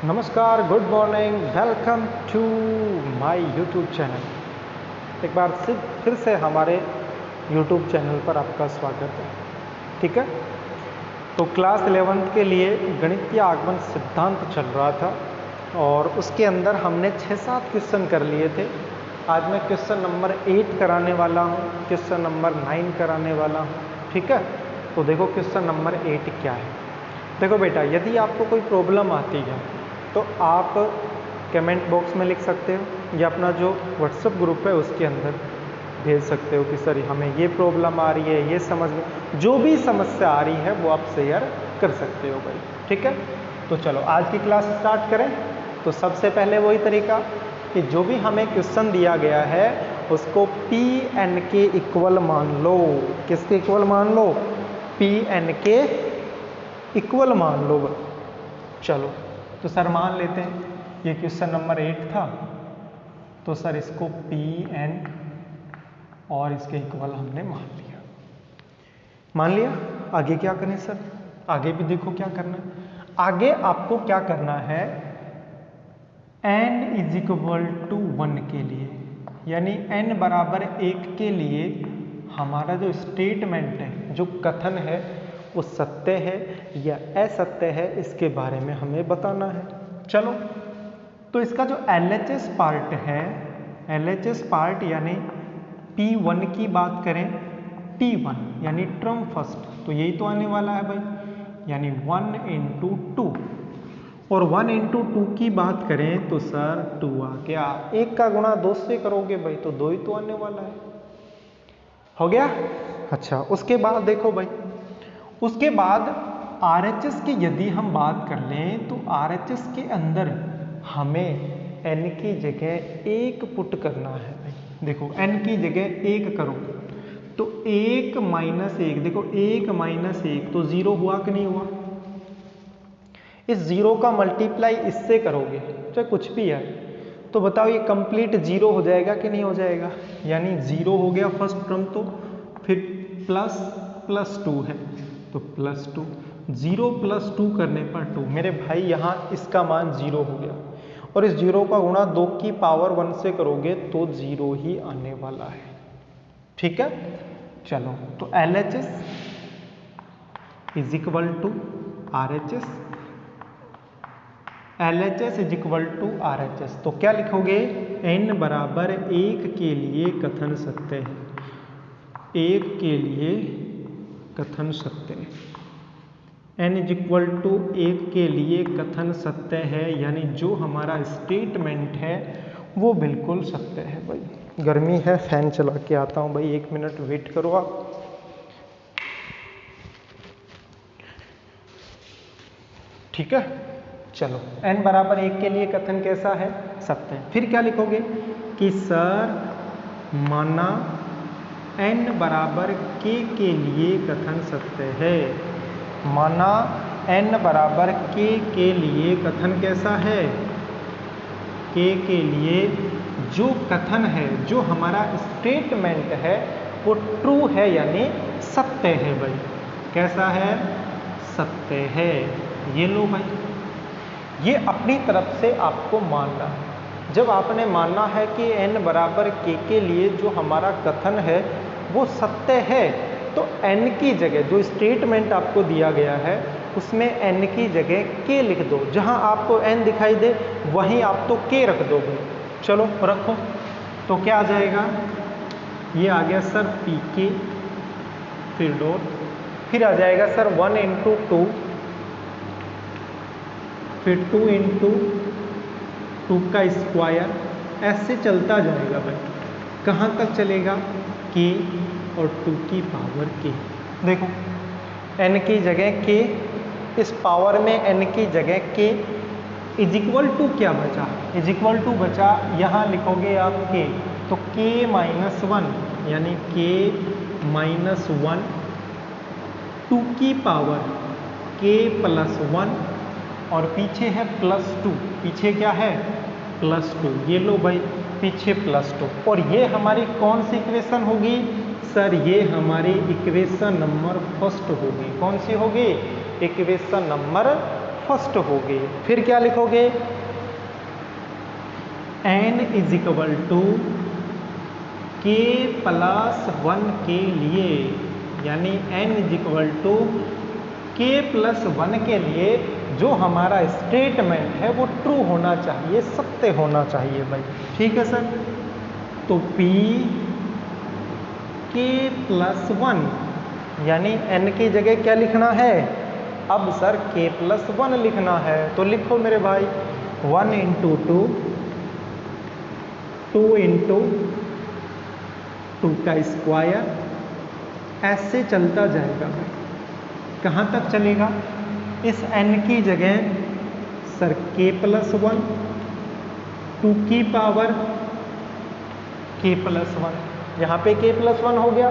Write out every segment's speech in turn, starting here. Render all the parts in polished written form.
नमस्कार, good morning, welcome to my YouTube channel. एक बार फिर से हमारे यूट्यूब चैनल पर आपका स्वागत है। ठीक है, तो क्लास 11th के लिए गणितीय आगमन सिद्धांत चल रहा था और उसके अंदर हमने 6-7 क्वेश्चन कर लिए थे। आज मैं क्वेश्चन नंबर 8 कराने वाला हूँ, क्वेश्चन नंबर 9 कराने वाला हूँ। ठीक है, तो देखो क्वेश्चन नंबर 8 क्या है। देखो बेटा, यदि आपको कोई प्रॉब्लम आती है तो आप कमेंट बॉक्स में लिख सकते हो या अपना जो व्हाट्सएप ग्रुप है उसके अंदर भेज सकते हो कि सर हमें ये प्रॉब्लम आ रही है, ये समझ में जो भी समस्या आ रही है वो आप शेयर कर सकते हो भाई। ठीक है, तो चलो आज की क्लास स्टार्ट करें। तो सबसे पहले वही तरीका कि जो भी हमें क्वेश्चन दिया गया है उसको पी एन के इक्वल मान लो। किसके इक्वल मान लो? पी एन के इक्वल मान लो। चलो तो सर मान लेते हैं ये क्वेश्चन नंबर 8 था, तो सर इसको पी एन और इसके इक्वल हमने मान लिया। आगे क्या करें सर? आगे भी देखो क्या करना है। आगे आपको क्या करना है, n इज इक्वल टू 1 के लिए, यानी n बराबर 1 के लिए हमारा जो स्टेटमेंट है, जो कथन है, वो सत्य है या असत्य है, इसके बारे में हमें बताना है। चलो तो इसका जो LHS पार्ट है, LHS पार्ट यानी P1 की बात करें, T1 यानी टर्म फर्स्ट, तो यही तो आने वाला है भाई, यानी 1 इंटू 2। और 1 इंटू 2 की बात करें तो सर 2 आ गया। 1 का गुणा 2 से करोगे भाई तो 2 ही तो आने वाला है। हो गया? अच्छा, उसके बाद देखो भाई, उसके बाद RHS की यदि हम बात कर लें तो RHS के अंदर हमें n की जगह 1 पुट करना है भाई। देखो n की जगह 1 करो तो 1 माइनस 1, देखो 1 माइनस 1 तो 0 हुआ कि नहीं हुआ? इस 0 का मल्टीप्लाई इससे करोगे चाहे कुछ भी है तो बताओ ये कंप्लीट 0 हो जाएगा कि नहीं हो जाएगा? यानी 0 हो गया फर्स्ट टर्म, तो फिर प्लस 2 है तो +2, 0 + 2 करने पर 2। मेरे भाई यहाँ इसका मान 0 हो गया और इस 0 का गुणा 2 की पावर 1 से करोगे तो 0 ही आने वाला है। ठीक है, चलो तो LHS is equal to RHS, LHS is equal to RHS, तो क्या लिखोगे? n बराबर 1 के लिए कथन सत्य है, 1 के लिए कथन सत्य है। n इज इक्वल टू 1 के लिए कथन सत्य है, यानी जो हमारा स्टेटमेंट है वो बिल्कुल सत्य है भाई। गर्मी है, फैन चला के आता हूँ भाई, 1 मिनट वेट करो आप। ठीक है, चलो n बराबर 1 के लिए कथन कैसा है? सत्य है। फिर क्या लिखोगे कि सर माना n बराबर k के लिए कथन सत्य है। माना n बराबर k के लिए कथन कैसा है? k के लिए जो कथन है, जो हमारा स्टेटमेंट है वो ट्रू है, यानी सत्य है भाई। कैसा है? सत्य है। ये लो भाई, ये अपनी तरफ से आपको मानना है। जब आपने मानना है कि n बराबर k के लिए जो हमारा कथन है वो सत्य है, तो n की जगह जो स्टेटमेंट आपको दिया गया है उसमें n की जगह k लिख दो। जहां आपको n दिखाई दे वहीं आप तो k रख दो भाई। चलो रखो, तो क्या आ जाएगा? ये आ गया सर pk, फिर डॉट, फिर आ जाएगा सर 1 इंटू 2, फिर 2 इंटू 2 का स्क्वायर, ऐसे चलता जाएगा भाई। कहाँ तक चलेगा? k और 2 की पावर k। देखो n की जगह k, इस पावर में n की जगह k इज इक्वल टू क्या बचा? इज इक्वल टू बचा, यहाँ लिखोगे आप k, तो k माइनस 1 यानी k माइनस 1, 2 की पावर k प्लस 1 और पीछे है +2, पीछे क्या है? +2। ये लो भाई, पीछे +2, और ये हमारी कौन सी इक्वेशन होगी? सर ये हमारी इक्वेशन नंबर फर्स्ट होगी। कौन सी होगी? इक्वेशन नंबर फर्स्ट हो गए। फिर क्या लिखोगे, n is equal to k plus 1 के लिए, यानी n is equal to k plus 1 के लिए जो हमारा स्टेटमेंट है वो ट्रू होना चाहिए, सत्य होना चाहिए भाई। ठीक है सर, तो p k प्लस 1 यानी n की जगह क्या लिखना है, अब सर k प्लस 1 लिखना है। तो लिखो मेरे भाई 1 इंटू 2, 2 इंटू 2 का स्क्वायर, ऐसे चलता जाएगा भाई। कहाँ तक चलेगा, इस n की जगह सर k प्लस 1, 2 की पावर k प्लस 1, यहाँ पे k प्लस 1 हो गया,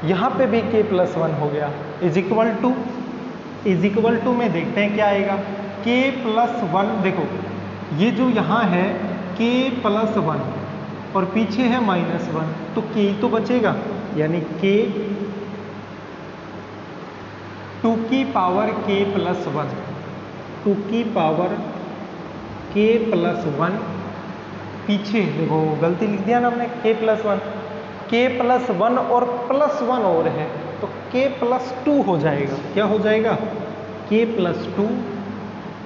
यहाँ पे भी k प्लस 1 हो गया, इज इक्वल टू में देखते हैं क्या आएगा, k प्लस 1। देखो ये जो यहाँ है k प्लस 1 और पीछे है माइनस 1, तो k तो बचेगा, यानी k 2 की पावर k प्लस 1, 2 की पावर k प्लस 1, पीछे देखो गलती लिख दिया ना हमने, k प्लस 1, k प्लस 1 और प्लस 1 और है तो k प्लस 2 हो जाएगा। क्या हो जाएगा, k प्लस 2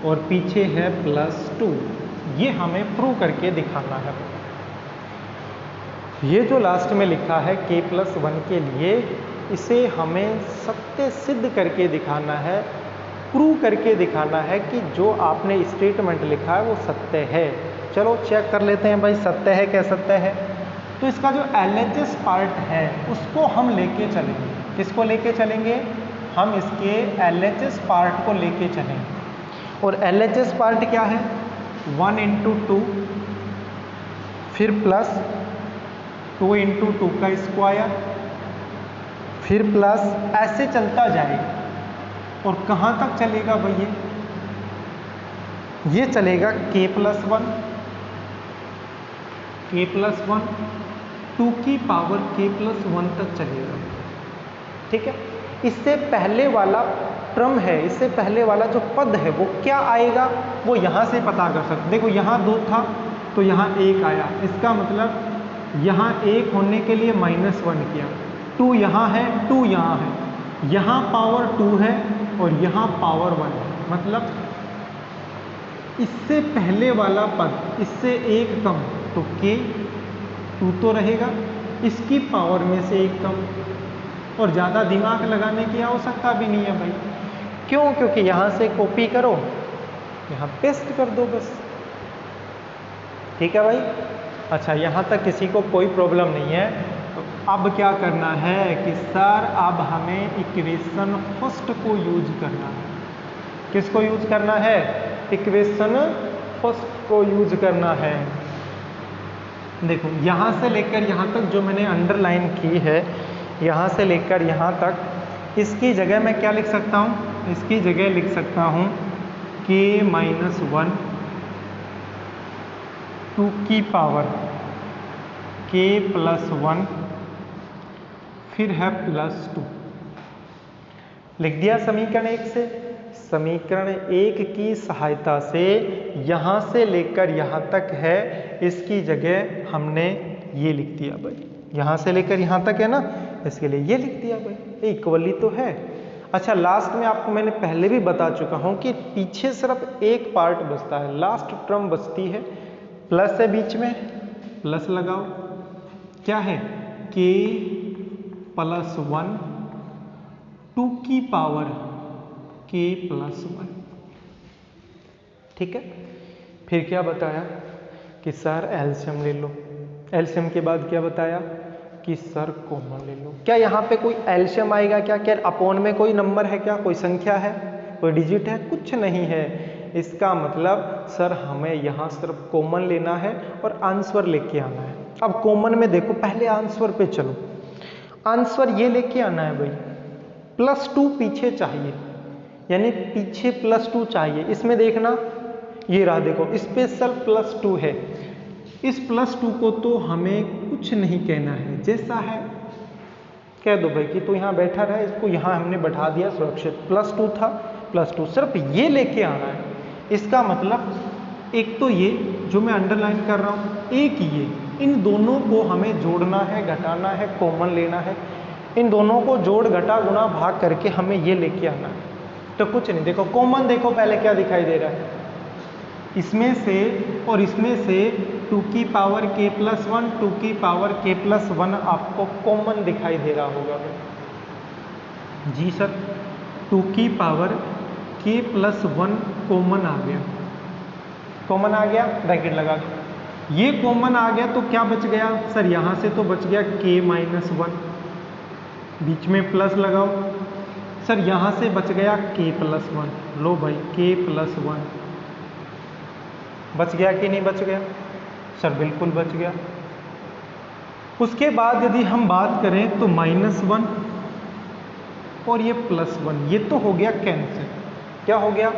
और पीछे है प्लस 2। ये हमें प्रूव करके दिखाना है। ये जो लास्ट में लिखा है k प्लस 1 के लिए, इसे हमें सत्य सिद्ध करके दिखाना है, प्रूव करके दिखाना है कि जो आपने स्टेटमेंट लिखा है वो सत्य है। चलो चेक कर लेते हैं भाई, सत्य है क्या सत्य है। तो इसका जो LHS पार्ट है उसको हम लेके चलेंगे। किसको लेके चलेंगे, हम इसके LHS पार्ट को लेके चलेंगे। और LHS पार्ट क्या है, 1 इंटू 2, फिर प्लस 2 इंटू 2 का स्क्वायर, फिर प्लस, ऐसे चलता जाएगा। और कहाँ तक चलेगा भैया, ये चलेगा k प्लस 1, k प्लस 1, 2 की पावर k प्लस 1 तक चलेगा। ठीक है, इससे पहले वाला टर्म है, इससे पहले वाला जो पद है वो क्या आएगा, वो यहाँ से पता कर सकते। देखो यहाँ 2 था तो यहाँ 1 आया, इसका मतलब यहाँ 1 होने के लिए -1 किया, 2 यहाँ है, 2 यहाँ है, यहाँ पावर 2 है और यहाँ पावर 1 है, मतलब इससे पहले वाला पद इससे 1 कम, तो k 2 तो रहेगा, इसकी पावर में से 1 कम, और ज़्यादा दिमाग लगाने की आवश्यकता भी नहीं है भाई। क्यों, क्योंकि यहाँ से कॉपी करो, यहाँ पेस्ट कर दो बस। ठीक है भाई, अच्छा यहाँ तक किसी को कोई प्रॉब्लम नहीं है। तो अब क्या करना है कि सर अब हमें इक्वेशन फर्स्ट को यूज करना है। किसको यूज करना है, इक्वेशन फर्स्ट को यूज करना है। देखो यहाँ से लेकर यहाँ तक जो मैंने अंडरलाइन की है, यहाँ से लेकर यहाँ तक, इसकी जगह मैं क्या लिख सकता हूँ, इसकी जगह लिख सकता हूँ k माइनस 1, 2 की पावर k प्लस 1, फिर है प्लस 2। लिख दिया समीकरण 1 से। समीकरण 1 की सहायता से यहाँ से लेकर यहाँ तक है, इसकी जगह हमने ये लिख दिया भाई, यहाँ से लेकर यहाँ तक है ना, इसके लिए ये लिख दिया भाई, इक्वली तो है। अच्छा लास्ट में आपको मैंने पहले भी बता चुका हूँ कि पीछे सिर्फ एक पार्ट बचता है, लास्ट टर्म बचती है, प्लस है बीच में, प्लस लगाओ, क्या है k प्लस 1, 2 की पावर k प्लस 1। ठीक है, फिर क्या बताया कि सर एलसीएम ले लो। एलसीएम के बाद क्या बताया कि सर कॉमन ले लो। क्या यहाँ पे कोई एलसीएम आएगा क्या, क्या अपोन में कोई नंबर है क्या, कोई संख्या है, कोई डिजिट है, कुछ नहीं है। इसका मतलब सर हमें यहाँ सिर्फ कॉमन लेना है और आंसर लेके आना है। अब कॉमन में देखो, पहले आंसर पे चलो, आंसर ये लेके आना है भाई, +2 पीछे चाहिए, यानी पीछे +2 चाहिए। इसमें देखना, ये रहा देखो, स्पेशल +2 है। इस +2 को तो हमें कुछ नहीं कहना है, जैसा है कह दो भाई कि तू यहाँ बैठा रहा, इसको यहाँ हमने बैठा दिया सुरक्षित। +2 था, प्लस 2, सिर्फ ये लेके आना है। इसका मतलब एक तो ये जो मैं अंडरलाइन कर रहा हूँ, एक ये, इन दोनों को हमें जोड़ना है, घटाना है, कॉमन लेना है। इन दोनों को जोड़ घटा गुणा भाग करके हमें ये लेके आना है। तो कुछ नहीं, देखो कॉमन देखो पहले क्या दिखाई दे रहा है, इसमें से और इसमें से 2 की पावर k प्लस 1, 2 की पावर k प्लस 1 आपको कॉमन दिखाई दे रहा होगा जी सर। 2 की पावर k प्लस 1 कॉमन आ गया, कॉमन आ गया, ब्रैकेट लगा दो। ये कॉमन आ गया तो क्या बच गया सर, यहाँ से तो बच गया k माइनस 1, बीच में प्लस लगाओ सर, यहाँ से बच गया k प्लस 1। लो भाई k प्लस 1 बच गया कि नहीं बच गया सर, बिल्कुल बच गया। उसके बाद यदि हम बात करें तो माइनस 1 और ये प्लस 1, ये तो हो गया कैंसिल। क्या हो गया,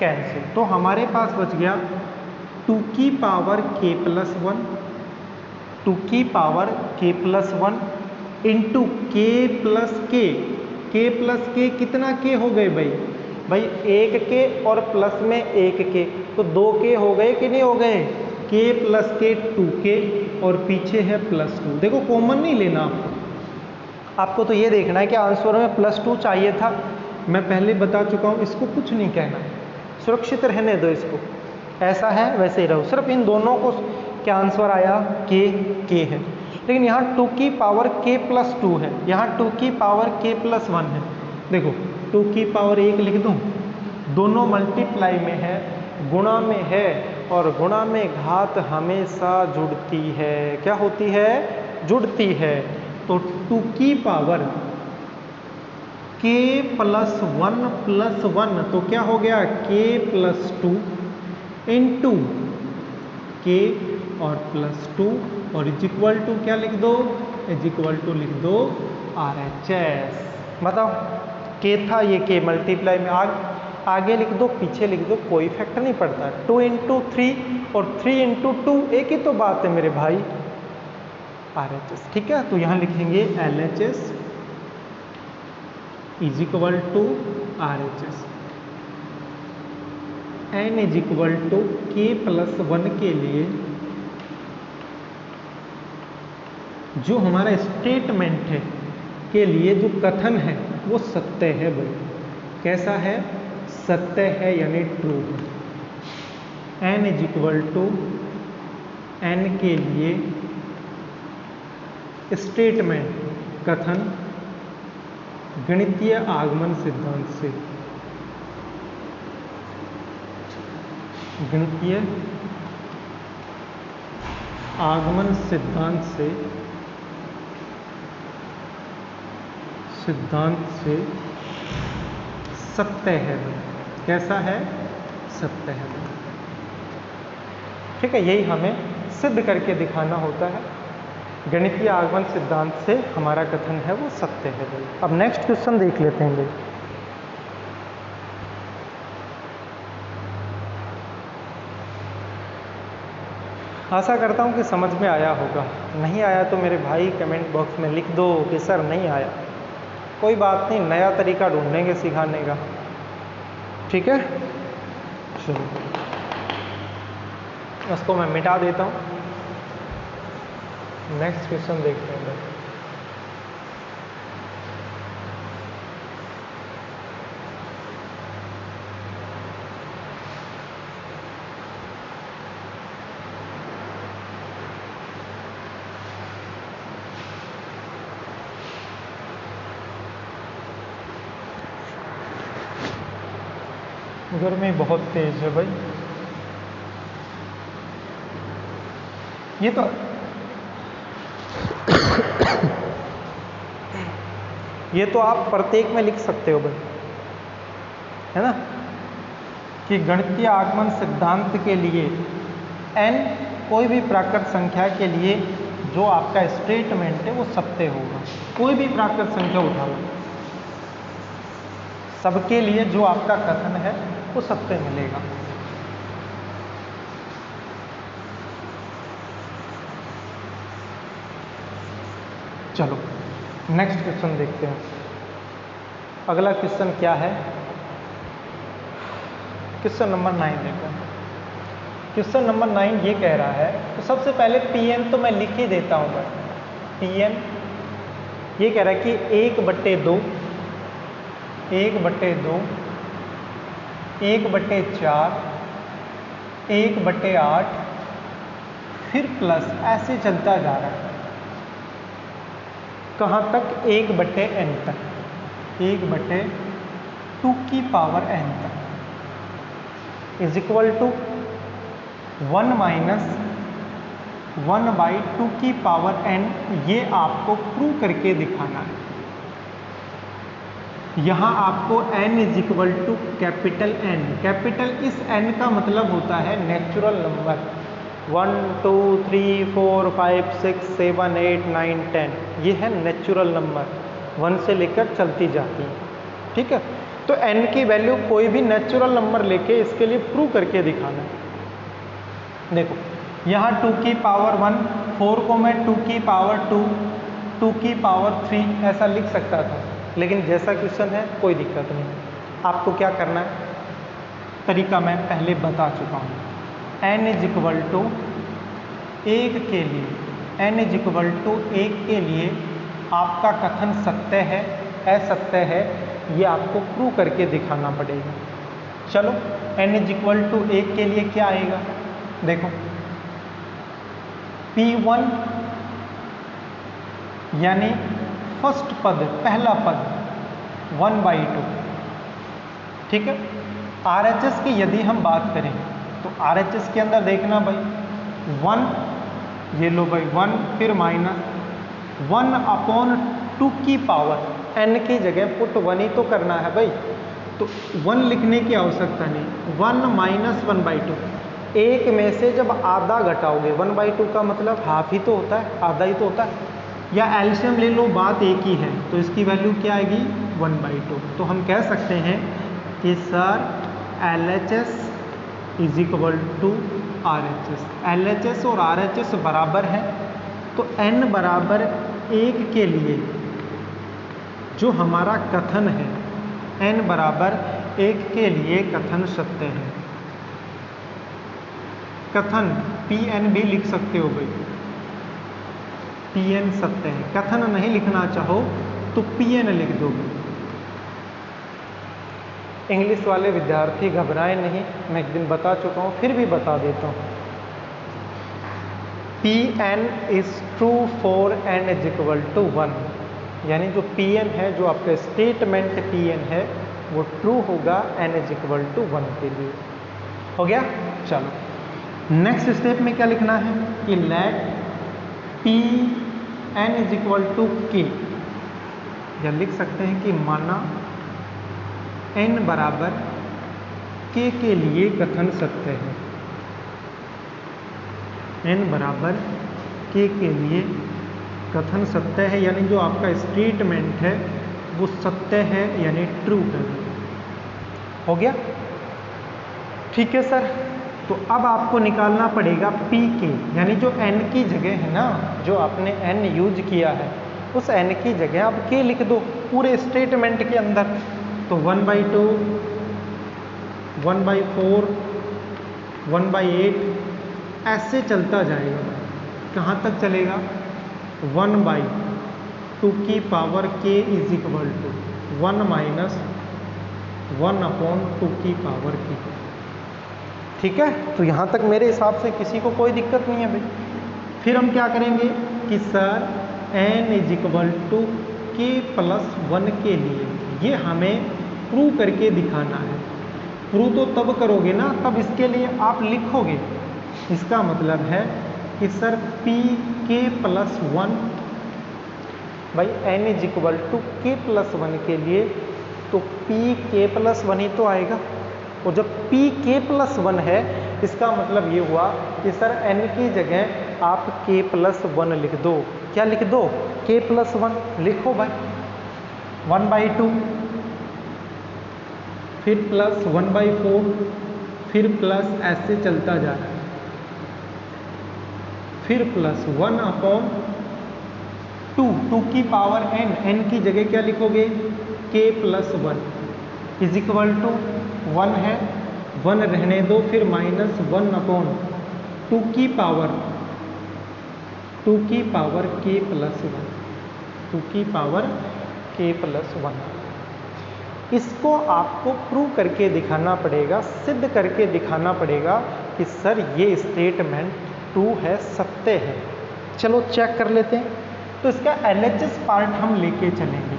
कैंसिल। तो हमारे पास बच गया 2 की पावर k प्लस 1, 2 की power k plus 1 into k plus k plus k, कितना k हो गए भाई 1 k और प्लस में 1 k, तो 2 k हो गए कि नहीं हो गए, k प्लस k 2 k और पीछे है प्लस 2। देखो कॉमन नहीं लेना आपको तो ये देखना है कि आंसर में प्लस 2 चाहिए था, मैं पहले बता चुका हूँ, इसको कुछ नहीं कहना, सुरक्षित रहने दो इसको, ऐसा है वैसे ही रहो। सिर्फ इन दोनों को क्या आंसर आया, k है। लेकिन यहाँ 2 की पावर k प्लस 2 है, यहाँ 2 की पावर k प्लस 1 है। देखो 2 की पावर 1 लिख दूँ, दोनों मल्टीप्लाई में है, गुणा में है, और गुणा में घात हमेशा जुड़ती है। क्या होती है, जुड़ती है। तो 2 की पावर k प्लस 1 तो क्या हो गया, k प्लस 2 इंटू k और प्लस 2 और इज इक्वल टू क्या लिख दो, इज इक्वल टू लिख दो RHS। बताओ k था, ये k मल्टीप्लाई में आगे लिख दो, पीछे लिख दो, कोई इफेक्ट नहीं पड़ता। 2 इंटू 3 और 3 इंटू 2 एक ही तो बात है मेरे भाई, RHS। ठीक है, तो यहाँ लिखेंगे LHS is equal to RHS। n is equal to k plus 1 के लिए जो हमारा स्टेटमेंट है के लिए जो कथन है वो सत्य है भाई। कैसा है, सत्य है यानी ट्रू है। n is equal to n के लिए स्टेटमेंट कथन गणितीय आगमन सिद्धांत से, गणितीय आगमन सिद्धांत से सत्य है। कैसा है, सत्य है। ठीक है, यही हमें सिद्ध करके दिखाना होता है। गणितीय आगमन सिद्धांत से हमारा कथन है वो सत्य है भाई। अब नेक्स्ट क्वेश्चन देख लेते हैं भाई। आशा करता हूँ कि समझ में आया होगा, नहीं आया तो मेरे भाई कमेंट बॉक्स में लिख दो कि सर नहीं आया। कोई बात नहीं, नया तरीका ढूंढेंगे सिखाने का। ठीक है, चलो उसको मैं मिटा देता हूँ। नेक्स्ट क्वेश्चन देखते हैं। गर्मी बहुत तेज है भाई। ये तो आप प्रत्येक में लिख सकते हो भाई, है ना, कि गणितीय आगमन सिद्धांत के लिए n कोई भी प्राकृत संख्या के लिए जो आपका स्टेटमेंट है वो सत्य होगा। कोई भी प्राकृत संख्या उठा लो, सबके लिए जो आपका कथन है वो सत्य मिलेगा। चलो नेक्स्ट क्वेश्चन देखते हैं। अगला क्वेश्चन क्या है, क्वेश्चन नंबर 9 देखो। क्वेश्चन नंबर 9 ये कह रहा है, तो सबसे पहले Pn तो मैं लिख ही देता हूँ मैं। Pn ये कह रहा है कि 1/2, 1/2, 1/4, 1/8, फिर प्लस, ऐसे चलता जा रहा है। कहाँ तक? 1/n तक, 1/2 की पावर n तक इज इक्वल टू 1 माइनस 1/2 की पावर n। ये आपको प्रूव करके दिखाना है। यहाँ आपको n is equal to capital N। Capital इस n का मतलब होता है नेचुरल नंबर। 1 2 3 4 5 6 7 8 9 10, ये है नेचुरल नंबर, 1 से लेकर चलती जाती है। ठीक है, तो n की वैल्यू कोई भी नेचुरल नंबर लेके इसके लिए प्रूव करके दिखाना है। देखो यहाँ 2 की पावर 1, 4 को मैं 2 की पावर 2, 2 की पावर 3 ऐसा लिख सकता था, लेकिन जैसा क्वेश्चन है कोई दिक्कत नहीं। आपको क्या करना है, तरीका मैं पहले बता चुका हूँ। n इज इक्वल टू 1 के लिए, n इज इक्वल टू 1 के लिए आपका कथन सत्य है, असत्य है, ये आपको प्रूव करके दिखाना पड़ेगा। चलो n इज इक्वल टू 1 के लिए क्या आएगा, देखो P1 यानी फर्स्ट पद, पहला पद 1/2। ठीक है, RHS की यदि हम बात करें तो RHS के अंदर देखना भाई 1, ये लो भाई 1, फिर माइनस 1/2 की पावर, n की जगह पुट 1 ही तो करना है भाई, तो 1 लिखने की आवश्यकता नहीं। 1 माइनस 1/2, एक में से जब आधा घटाओगे, 1/2 का मतलब हाफ ही तो होता है, आधा ही तो होता है, या एलसीएम ले लो, बात एक ही है, तो इसकी वैल्यू क्या आएगी 1/2। तो हम कह सकते हैं कि sir LHS is equal to RHS, LHS और RHS बराबर है, तो n बराबर 1 के लिए जो हमारा कथन है, n बराबर 1 के लिए कथन सत्य है। कथन Pn भी लिख सकते हो भाई, Pn सत्य है। कथन नहीं लिखना चाहो तो Pn लिख दो। इंग्लिश वाले विद्यार्थी घबराए नहीं, मैं एक दिन बता चुका हूँ, फिर भी बता देता हूँ। Pn is true for n is equal to 1, यानी जो Pn है, जो आपका स्टेटमेंट Pn है, वो ट्रू होगा n इज इक्वल टू 1 के लिए। हो गया? चलो नेक्स्ट स्टेप में क्या लिखना है कि let Pn is equal to k, या लिख सकते हैं कि माना n बराबर k के लिए कथन सत्य है। n बराबर k के लिए कथन सत्य है, यानी जो आपका स्टेटमेंट है वो सत्य है, यानी ट्रू है। हो गया? ठीक है सर, तो अब आपको निकालना पड़ेगा Pk, यानी जो n की जगह है ना, जो आपने n यूज किया है, उस n की जगह आप k लिख दो पूरे स्टेटमेंट के अंदर। तो 1/2, 1/4, 1/8 ऐसे चलता जाएगा। कहाँ तक चलेगा? 1/2 की power k is equal to 1 minus 1/2 की पावर k। ठीक है, तो यहाँ तक मेरे हिसाब से किसी को कोई दिक्कत नहीं है भाई। फिर हम क्या करेंगे कि sir n is equal to k plus 1 के लिए ये हमें प्रूव करके दिखाना है। प्रूव तो तब करोगे ना, तब इसके लिए आप लिखोगे। इसका मतलब है कि सर Pk प्लस 1, भाई n is equal to k plus 1 के लिए तो Pk प्लस 1 ही तो आएगा, और जब Pk प्लस 1 है इसका मतलब ये हुआ कि सर n की जगह आप k प्लस 1 लिख दो। क्या लिख दो? k प्लस 1 लिखो भाई, 1/2, फिर प्लस 1/4, फिर प्लस, ऐसे चलता जा रहा है, फिर प्लस 1/2, 2 की पावर n, n की जगह क्या लिखोगे? k plus 1 is equal to 1 है, 1 रहने दो, फिर माइनस 1 अपॉन 2 की पावर k प्लस 1, 2 की पावर k प्लस 1। इसको आपको प्रूव करके दिखाना पड़ेगा, सिद्ध करके दिखाना पड़ेगा कि सर ये स्टेटमेंट ट्रू है, सत्य है। चलो चेक कर लेते हैं। तो इसका LHS पार्ट हम लेके चलेंगे।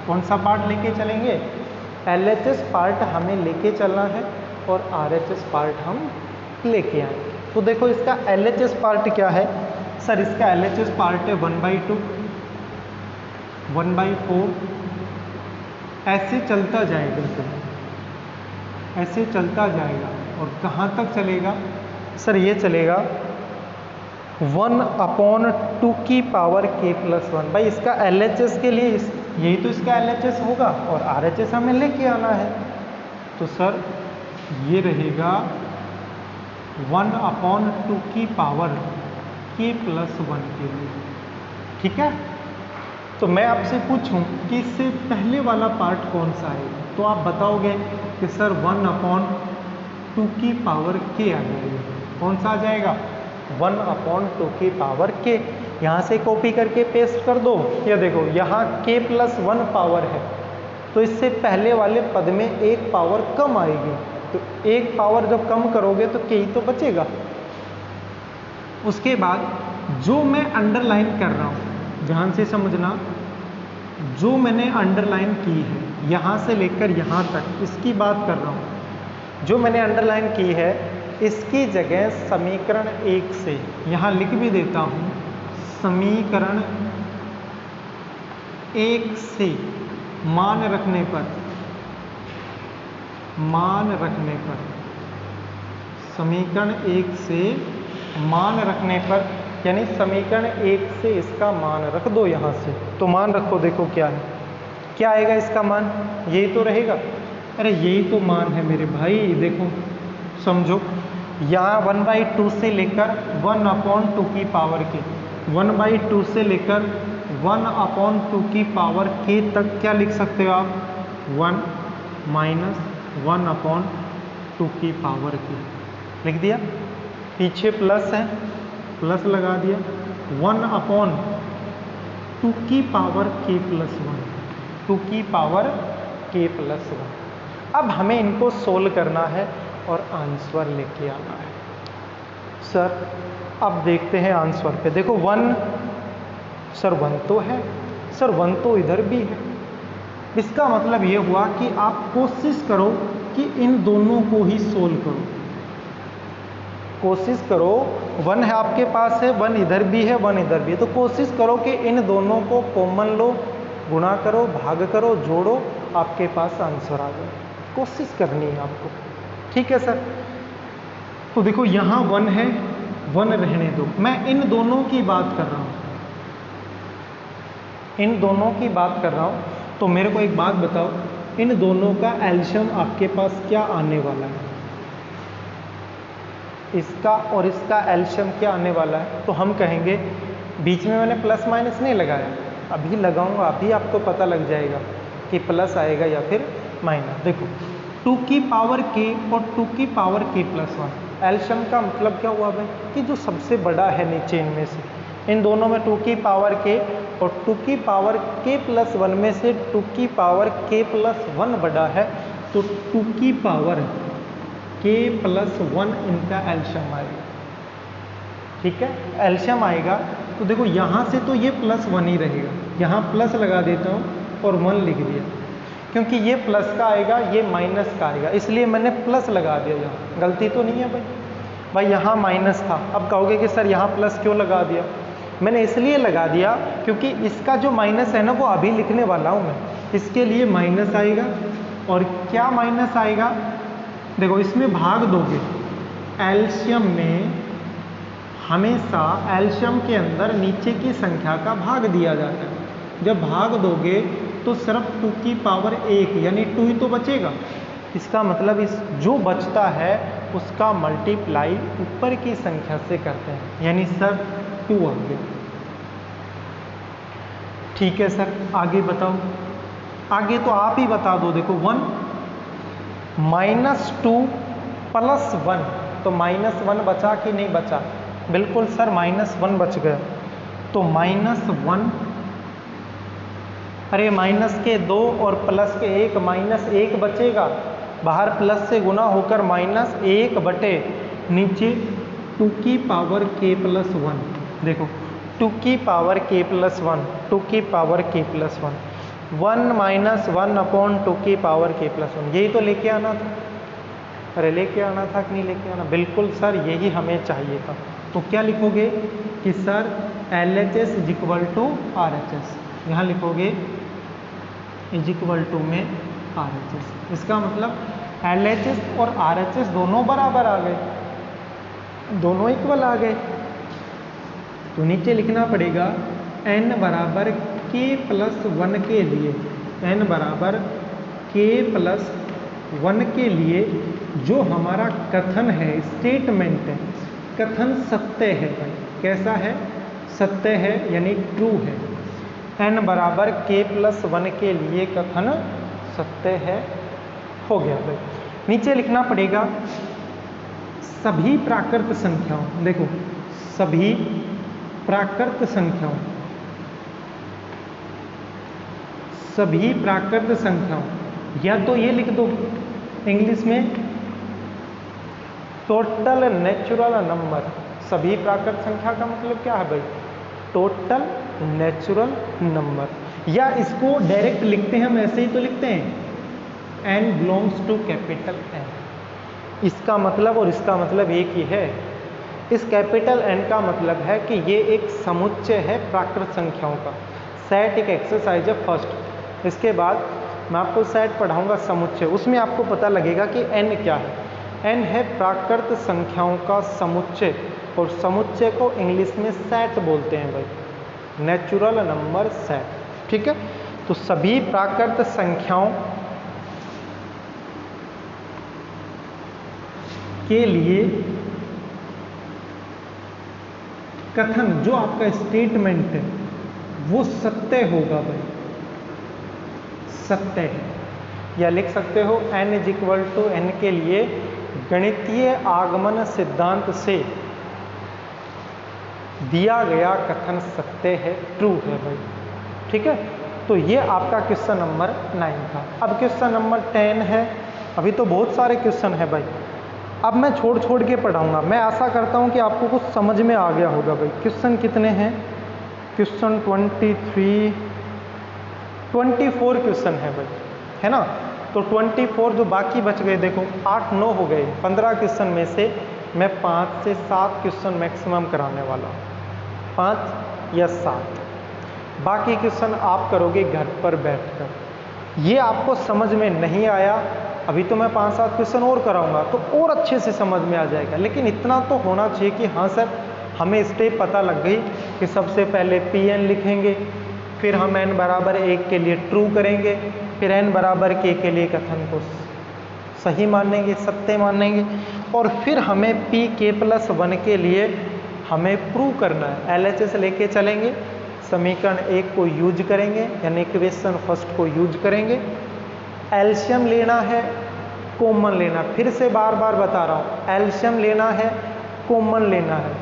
कौन सा पार्ट लेके चलेंगे? LHS पार्ट हमें लेके चलना है और RHS पार्ट हम लेके आएंगे। तो देखो इसका LHS पार्ट क्या है? सर इसका LHS पार्ट है 1/2, 1/4, ऐसे चलता जाएगा सर, ऐसे चलता जाएगा। और कहाँ तक चलेगा? सर ये चलेगा 1/2 की पावर k प्लस 1। भाई इसका LHS के लिए यही तो इसका LHS होगा और RHS हमें लेके आना है। तो सर ये रहेगा 1/2 की पावर k प्लस 1 के लिए। ठीक है। तो मैं आपसे पूछूं कि इससे पहले वाला पार्ट कौन सा है, तो आप बताओगे कि सर 1/2 की पावर k आ जाएगा। कौन सा आ जाएगा? 1/2 की पावर k। यहाँ से कॉपी करके पेस्ट कर दो। ये देखो यहाँ k प्लस 1 पावर है, तो इससे पहले वाले पद में एक पावर कम आएगी। तो एक पावर जब कम करोगे तो k ही तो बचेगा। उसके बाद जो मैं अंडरलाइन कर रहा हूँ, ध्यान से समझना, जो मैंने अंडरलाइन की है यहाँ से लेकर यहाँ तक, इसकी बात कर रहा हूँ। जो मैंने अंडरलाइन की है इसकी जगह समीकरण 1 से यहाँ लिख भी देता हूँ। समीकरण 1 से मान रखने पर, समीकरण 1 से मान रखने पर, यानी समीकरण 1 से इसका मान रख दो यहाँ से। तो मान रखो, देखो क्या है, क्या आएगा इसका मान? यही तो रहेगा। अरे यही तो मान है मेरे भाई। देखो समझो, यहाँ 1/2 से लेकर 1/2 की पावर k, 1/2 से लेकर 1/2 की पावर k तक क्या लिख सकते हो आप? 1 माइनस 1/2 की पावर k लिख दिया। पीछे प्लस है, प्लस लगा दिया। 1/2 की पावर k प्लस 1, 2 की पावर k प्लस 1। अब हमें इनको सोल्व करना है और आंसर लेके आना है। सर अब देखते हैं आंसर पे। देखो 1, सर 1 तो है, सर 1 तो इधर भी है। इसका मतलब ये हुआ कि आप कोशिश करो कि इन दोनों को ही सोल्व करो। कोशिश करो, 1 है आपके पास है, 1 इधर भी है, 1 इधर भी है, तो कोशिश करो कि इन दोनों को कॉमन लो, गुणा करो, भाग करो, जोड़ो, आपके पास आंसर आ जाए। कोशिश करनी है आपको। ठीक है सर। तो देखो यहाँ 1 है, 1 रहने दो। मैं इन दोनों की बात कर रहा हूँ, इन दोनों की बात कर रहा हूँ। तो मेरे को एक बात बताओ, इन दोनों का एलशियम आपके पास क्या आने वाला है? इसका और इसका एलशियम क्या आने वाला है? तो हम कहेंगे, बीच में मैंने प्लस माइनस नहीं लगाया, अभी लगाऊंगा, अभी आपको पता लग जाएगा कि प्लस आएगा या फिर माइनस। देखो 2 की पावर k और 2 की पावर k प्लस 1, एलशियम का मतलब क्या हुआ भाई? कि जो सबसे बड़ा है नीचे इनमें से, इन दोनों में 2 की पावर k और 2 की पावर k प्लस 1 में से 2 की पावर k प्लस 1 बड़ा है, तो 2 की पावर k प्लस 1 इनका एलशियम आएगा। ठीक है, एलशियम आएगा। तो देखो यहाँ से तो ये प्लस 1 ही रहेगा, यहाँ प्लस लगा देता हूँ और 1 लिख दिया, क्योंकि ये प्लस का आएगा, ये माइनस का आएगा, इसलिए मैंने प्लस लगा दिया। यहाँ गलती तो नहीं है भाई यहाँ माइनस था। अब कहोगे कि सर यहाँ प्लस क्यों लगा दिया? मैंने इसलिए लगा दिया क्योंकि इसका जो माइनस है ना, वो अभी लिखने वाला हूँ मैं, इसके लिए माइनस आएगा। और क्या माइनस आएगा? देखो इसमें भाग दोगे, एलशियम में हमेशा एलशियम के अंदर नीचे की संख्या का भाग दिया जाता है। जब भाग दोगे तो सिर्फ 2 की पावर 1 यानी 2 ही तो बचेगा। इसका मतलब इस जो बचता है उसका मल्टीप्लाई ऊपर की संख्या से करते हैं, यानी सर 2 आ गया। ठीक है सर, आगे बताओ। आगे तो आप ही बता दो। देखो 1 -2 +1, तो -1 बचा कि नहीं बचा? बिल्कुल सर, -1 बच गया। तो -1, अरे माइनस के 2 और प्लस के 1, -1 बचेगा, बाहर प्लस से गुना होकर -1 बटे नीचे 2 की पावर k + 1। देखो 2 की पावर k + 1, 2 की पावर k + 1, 1 - 1/2 की पावर k + 1, यही तो लेके आना था। अरे लेके आना था कि नहीं लेके आना? बिल्कुल सर, यही हमें चाहिए था। तो क्या लिखोगे कि सर LHS = RHS, यहाँ लिखोगे = में RHS। इसका मतलब LHS और RHS दोनों बराबर आ गए, दोनों इक्वल आ गए। तो नीचे लिखना पड़ेगा n बराबर k + 1 के लिए, n बराबर k + 1 के लिए जो हमारा कथन है, स्टेटमेंट है, कथन सत्य है भाई। कैसा है? सत्य है, यानी ट्रू है। n बराबर k + 1 के लिए कथन सत्य है, हो गया भाई। नीचे लिखना पड़ेगा सभी प्राकृत संख्याओं, देखो सभी प्राकृत संख्याओं, सभी प्राकृत संख्याओं, या तो ये लिख दो इंग्लिश में टोटल नेचुरल नंबर। सभी प्राकृत संख्या का मतलब क्या है भाई? Total natural number. या इसको डायरेक्ट लिखते हैं, हम ऐसे ही तो लिखते हैं, n belongs to capital N। इसका मतलब और इसका मतलब एक ही है। इस कैपिटल N का मतलब है कि ये एक समुच्चय है प्राकृत संख्याओं का। सेट एक एक्सरसाइज है फर्स्ट, इसके बाद मैं आपको सेट पढ़ाऊंगा समुच्चय, उसमें आपको पता लगेगा कि n क्या है। n है प्राकृत संख्याओं का समुच्चय, और समुच्चय को इंग्लिश में सेट बोलते हैं भाई, नेचुरल नंबर सेट। ठीक है, तो सभी प्राकृत संख्याओं के लिए कथन, जो आपका स्टेटमेंट है वो सत्य होगा भाई, सत्य है। या लिख सकते हो n = n के लिए गणितीय आगमन सिद्धांत से दिया गया कथन सत्य है, ट्रू है भाई। ठीक है, तो ये आपका क्वेश्चन नंबर 9 था। अब क्वेश्चन नंबर 10 है। अभी तो बहुत सारे क्वेश्चन है भाई, अब मैं छोड़ छोड़ के पढ़ाऊंगा। मैं आशा करता हूँ कि आपको कुछ समझ में आ गया होगा भाई। क्वेश्चन कितने हैं? क्वेश्चन 24 क्वेश्चन है भाई, है ना? तो 24 जो बाकी बच गए, देखो 8-9 हो गए। 15 क्वेश्चन में से मैं 5 से 7 क्वेश्चन मैक्सिमम कराने वाला हूँ, 5 या 7। बाकी क्वेश्चन आप करोगे घर पर बैठकर। ये आपको समझ में नहीं आया, अभी तो मैं 5-7 क्वेश्चन और कराऊंगा तो और अच्छे से समझ में आ जाएगा। लेकिन इतना तो होना चाहिए कि हाँ सर, हमें स्टेप पता लग गई कि सबसे पहले Pn लिखेंगे, फिर हम n बराबर 1 के लिए ट्रू करेंगे, फिर n बराबर k के लिए कथन को सही मानेंगे, सत्य मानेंगे, और फिर हमें pk + 1 के लिए हमें प्रूव करना है। LHS लेके चलेंगे, समीकरण 1 को यूज करेंगे, यानी इक्वेशन फर्स्ट को यूज करेंगे। एल्शियम लेना है, कॉमन लेना, फिर से बार बार बता रहा हूँ, एल्शियम लेना है, कॉमन लेना है।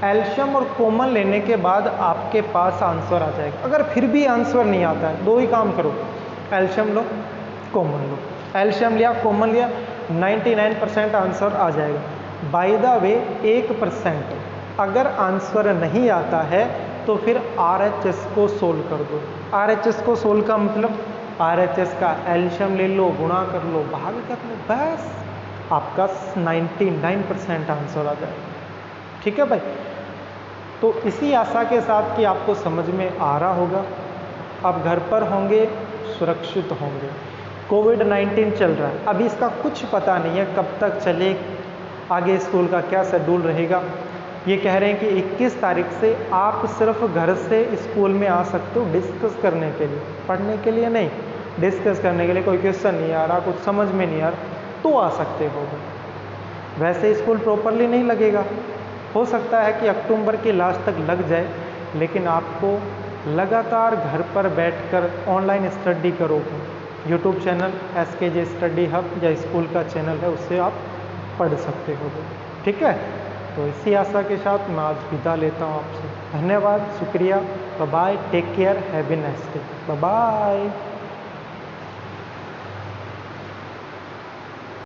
एल्शियम और कॉमन लेने के बाद आपके पास आंसर आ जाएगा। अगर फिर भी आंसर नहीं आता है, दो ही काम करो, एल्शियम लो, कॉमन लो। एल्शियम लिया, कॉमन लिया, 99% आंसर आ जाएगा। बाय द वे 1% अगर आंसर नहीं आता है तो फिर RHS को सोल्व कर दो। RHS को सोल्व का मतलब RHS का एल्शियम ले लो, गुणा कर लो, भाग कर लो, बस आपका 99% आंसर आ जाएगा। ठीक है भाई, तो इसी आशा के साथ कि आपको समझ में आ रहा होगा, आप घर पर होंगे, सुरक्षित होंगे। कोविड-19 चल रहा है, अभी इसका कुछ पता नहीं है कब तक चले, आगे स्कूल का क्या शेड्यूल रहेगा। ये कह रहे हैं कि 21 तारीख से आप सिर्फ घर से स्कूल में आ सकते हो डिस्कस करने के लिए, पढ़ने के लिए नहीं, डिस्कस करने के लिए। कोई क्वेश्चन नहीं आ रहा, कुछ समझ में नहीं आ रहा तो आ सकते हो। वैसे स्कूल प्रॉपरली नहीं लगेगा, हो सकता है कि अक्टूबर के लास्ट तक लग जाए, लेकिन आपको लगातार घर पर बैठकर ऑनलाइन स्टडी करोगे। YouTube channel SKJ study hub या स्कूल का चैनल है, उससे आप पढ़ सकते हो। ठीक है, तो इसी आशा के साथ मैं आज विदा लेता हूँ आपसे। धन्यवाद, शुक्रिया, bye bye, take care, have a nice day, bye bye.